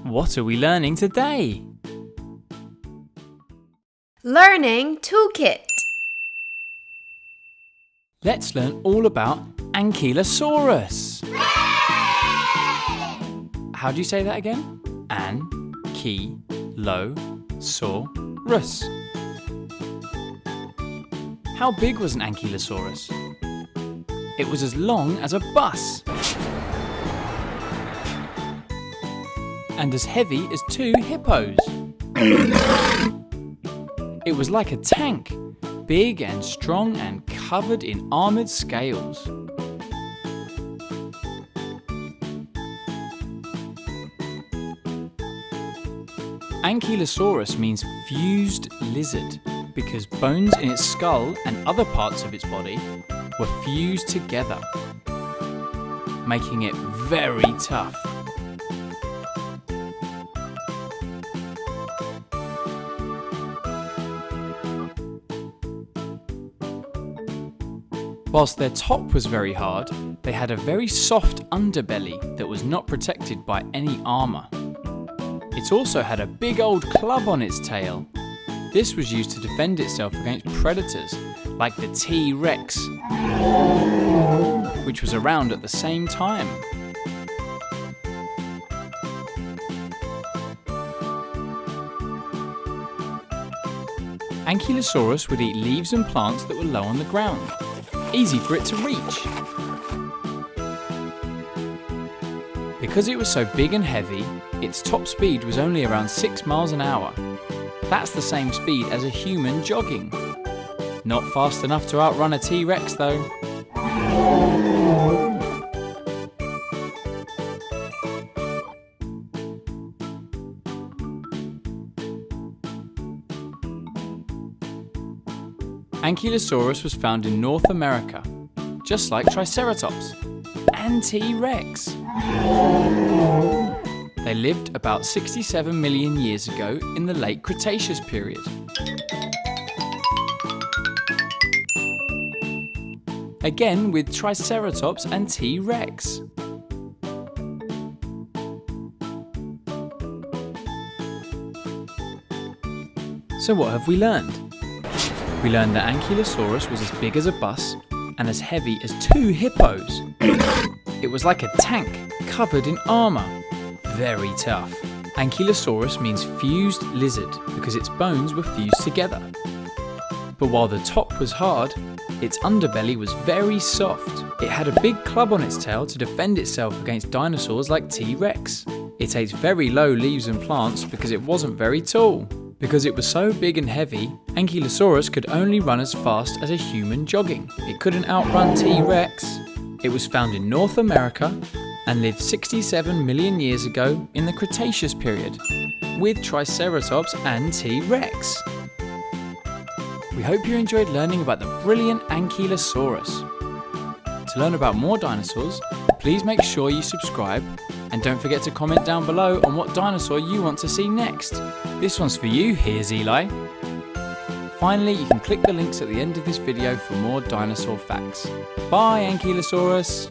What are we learning today? Learning Toolkit. Let's learn all about Ankylosaurus. How do you say that again? An-ky-lo-saur-us. How big was an Ankylosaurus? It was as long as a bus. And as heavy as 2 hippos. It was like a tank, big and strong and covered in armoured scales. Ankylosaurus means fused lizard because bones in its skull and other parts of its body were fused together, making it very tough. Whilst their top was very hard, they had a very soft underbelly that was not protected by any armour. It also had a big old club on its tail. This was used to defend itself against predators like the T-Rex, which was around at the same time. Ankylosaurus would eat leaves and plants that were low on the ground, easy for it to reach. Because it was so big and heavy, its top speed was only around 6 miles an hour. That's the same speed as a human jogging. Not fast enough to outrun a T-Rex though. Ankylosaurus was found in North America, just like Triceratops and T-Rex. They lived about 67 million years ago in the late Cretaceous period. Again with Triceratops and T-Rex. So what have we learned? We learned that Ankylosaurus was as big as a bus and as heavy as 2 hippos. It was like a tank covered in armour. Very tough. Ankylosaurus means fused lizard because its bones were fused together. But while the top was hard, its underbelly was very soft. It had a big club on its tail to defend itself against dinosaurs like T-Rex. It ate very low leaves and plants because it wasn't very tall. Because it was so big and heavy, Ankylosaurus could only run as fast as a human jogging. It couldn't outrun T-Rex. It was found in North America and lived 67 million years ago in the Cretaceous period, with Triceratops and T-Rex. We hope you enjoyed learning about the brilliant Ankylosaurus. To learn about more dinosaurs, please make sure you subscribe and don't forget to comment down below on what dinosaur you want to see next. This one's for you, here's Eli. Finally, you can click the links at the end of this video for more dinosaur facts. Bye, Ankylosaurus!